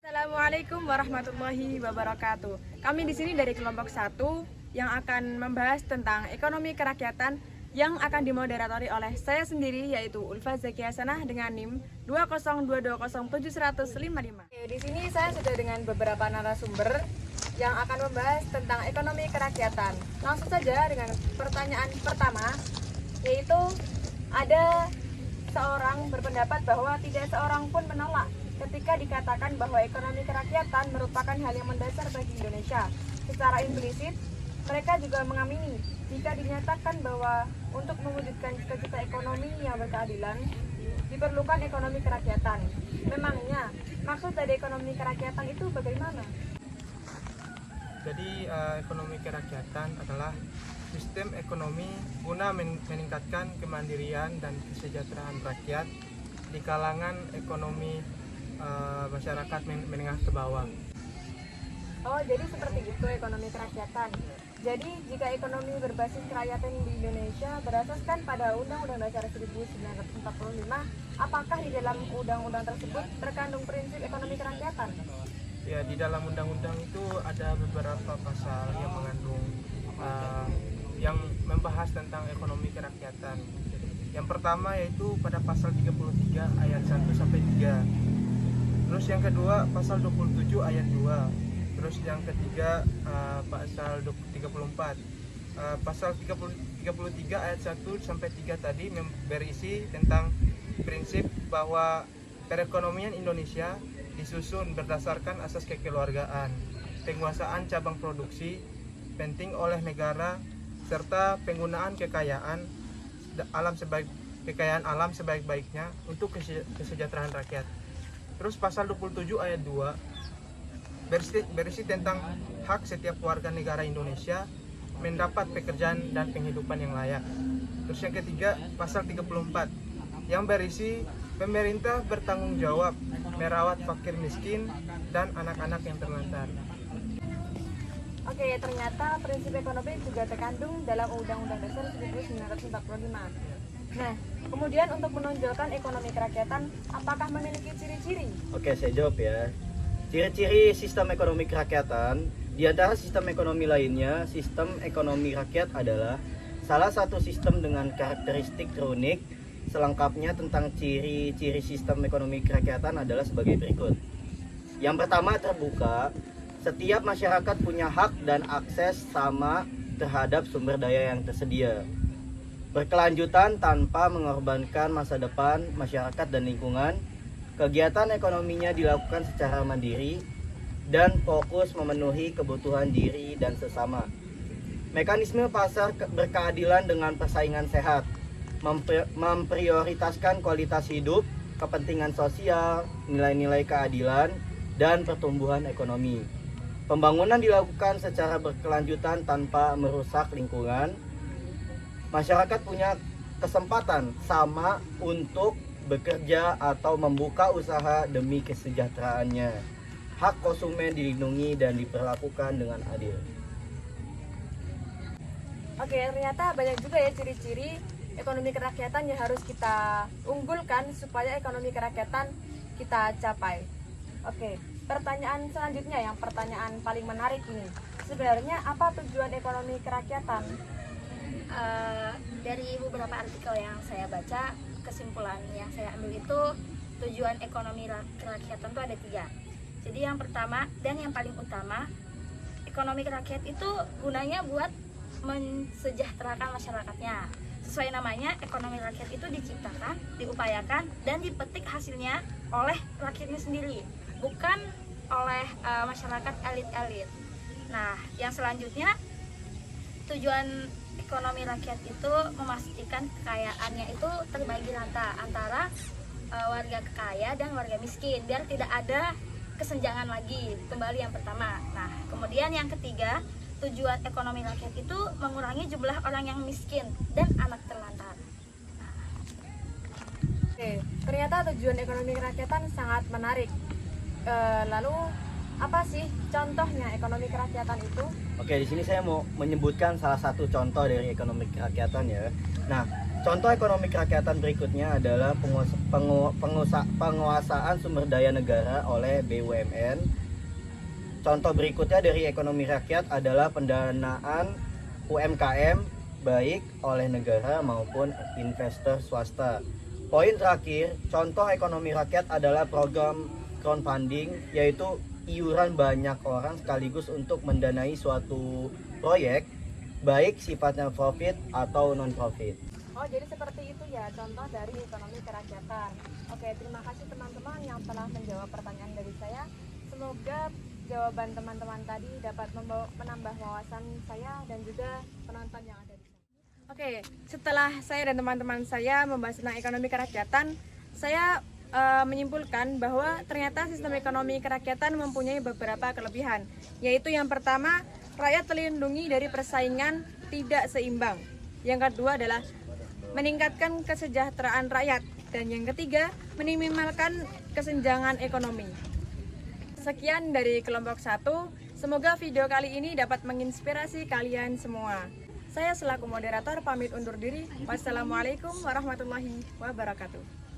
Assalamualaikum warahmatullahi wabarakatuh. Kami di sini dari kelompok 1 yang akan membahas tentang ekonomi kerakyatan yang akan dimoderatori oleh saya sendiri, yaitu Ulfa Zakia Hasanah dengan NIM 2020755. Di sini saya sudah dengan beberapa narasumber yang akan membahas tentang ekonomi kerakyatan. Langsung saja dengan pertanyaan pertama, yaitu ada seorang berpendapat bahwa tidak seorang pun menolak ketika dikatakan bahwa ekonomi kerakyatan merupakan hal yang mendasar bagi Indonesia. Secara implisit, mereka juga mengamini jika dinyatakan bahwa untuk mewujudkan cita-cita ekonomi yang berkeadilan, diperlukan ekonomi kerakyatan. Memangnya, maksud dari ekonomi kerakyatan itu bagaimana? Jadi ekonomi kerakyatan adalah sistem ekonomi guna meningkatkan kemandirian dan kesejahteraan rakyat di kalangan ekonomi masyarakat menengah ke bawah. Oh, jadi seperti itu ekonomi kerakyatan. Jadi jika ekonomi berbasis kerakyatan di Indonesia berasaskan pada Undang-Undang Dasar 1945, apakah di dalam undang-undang tersebut terkandung prinsip ekonomi kerakyatan? Ya, di dalam undang-undang itu ada beberapa pasal yang mengandung yang membahas tentang ekonomi kerakyatan. Yang pertama yaitu pada pasal 33 ayat 1 sampai 3. Terus yang kedua pasal 27 ayat 2. Terus yang ketiga pasal 34. Pasal 33 ayat 1 sampai 3 tadi berisi tentang prinsip bahwa perekonomian Indonesia disusun berdasarkan asas kekeluargaan, penguasaan cabang produksi penting oleh negara, serta penggunaan kekayaan alam sebaik-baiknya untuk kesejahteraan rakyat. Terus pasal 27 ayat 2 berisi tentang hak setiap warga negara Indonesia mendapat pekerjaan dan penghidupan yang layak. Terus yang ketiga pasal 34 yang berisi pemerintah bertanggung jawab merawat fakir miskin dan anak-anak yang terlantar. Oke, ternyata prinsip ekonomi juga terkandung dalam Undang-Undang Dasar 1945. Nah, kemudian untuk menonjolkan ekonomi kerakyatan, apakah memiliki ciri-ciri? Oke, saya jawab ya. Ciri-ciri sistem ekonomi kerakyatan, di antara sistem ekonomi lainnya, sistem ekonomi rakyat adalah salah satu sistem dengan karakteristik terunik. Selengkapnya tentang ciri-ciri sistem ekonomi kerakyatan adalah sebagai berikut. Yang pertama, terbuka. Setiap masyarakat punya hak dan akses sama terhadap sumber daya yang tersedia. Berkelanjutan tanpa mengorbankan masa depan masyarakat dan lingkungan. Kegiatan ekonominya dilakukan secara mandiri dan fokus memenuhi kebutuhan diri dan sesama. Mekanisme pasar berkeadilan dengan persaingan sehat, memprioritaskan kualitas hidup, kepentingan sosial, nilai-nilai keadilan, dan pertumbuhan ekonomi. Pembangunan dilakukan secara berkelanjutan tanpa merusak lingkungan. Masyarakat punya kesempatan sama untuk bekerja atau membuka usaha demi kesejahteraannya. Hak konsumen dilindungi dan diperlakukan dengan adil. Oke, ternyata banyak juga ya ciri-ciri ekonomi kerakyatan yang harus kita unggulkan supaya ekonomi kerakyatan kita capai. Oke, pertanyaan selanjutnya, yang pertanyaan paling menarik ini. Sebenarnya apa tujuan ekonomi kerakyatan? Dari beberapa artikel yang saya baca, kesimpulan yang saya ambil itu tujuan ekonomi kerakyatan itu ada 3. Jadi yang pertama dan yang paling utama, ekonomi kerakyat itu gunanya buat mensejahterakan masyarakatnya. Sesuai namanya, ekonomi rakyat itu diciptakan, diupayakan, dan dipetik hasilnya oleh rakyatnya sendiri, bukan oleh masyarakat elit-elit. Nah, yang selanjutnya, tujuan ekonomi rakyat itu memastikan kekayaannya itu terbagi rata antara warga kaya dan warga miskin, biar tidak ada kesenjangan lagi. Kembali yang pertama. Nah, kemudian yang ketiga, tujuan ekonomi rakyat itu mengurangi jumlah orang yang miskin dan anak terlantar. Oke, ternyata tujuan ekonomi kerakyatan sangat menarik. Lalu apa sih contohnya ekonomi kerakyatan itu? Oke, di sini saya mau menyebutkan salah satu contoh dari ekonomi kerakyatan ya. Nah, Contoh ekonomi kerakyatan berikutnya adalah penguasaan sumber daya negara oleh BUMN. Contoh berikutnya dari ekonomi rakyat adalah pendanaan UMKM baik oleh negara maupun investor swasta. Poin terakhir, contoh ekonomi rakyat adalah program crowdfunding, yaitu iuran banyak orang sekaligus untuk mendanai suatu proyek baik sifatnya profit atau non-profit. Oh, jadi seperti itu ya contoh dari ekonomi kerakyatan. Oke, terima kasih teman-teman yang telah menjawab pertanyaan dari saya. Semoga jawaban teman-teman tadi dapat menambah wawasan saya dan juga penonton yang ada di sana. Oke, setelah saya dan teman-teman saya membahas tentang ekonomi kerakyatan, saya menyimpulkan bahwa ternyata sistem ekonomi kerakyatan mempunyai beberapa kelebihan, yaitu yang pertama, rakyat terlindungi dari persaingan tidak seimbang. Yang kedua adalah meningkatkan kesejahteraan rakyat, dan yang ketiga, meminimalkan kesenjangan ekonomi. Sekian dari kelompok 1. Semoga video kali ini dapat menginspirasi kalian semua. Saya selaku moderator pamit undur diri. Wassalamualaikum warahmatullahi wabarakatuh.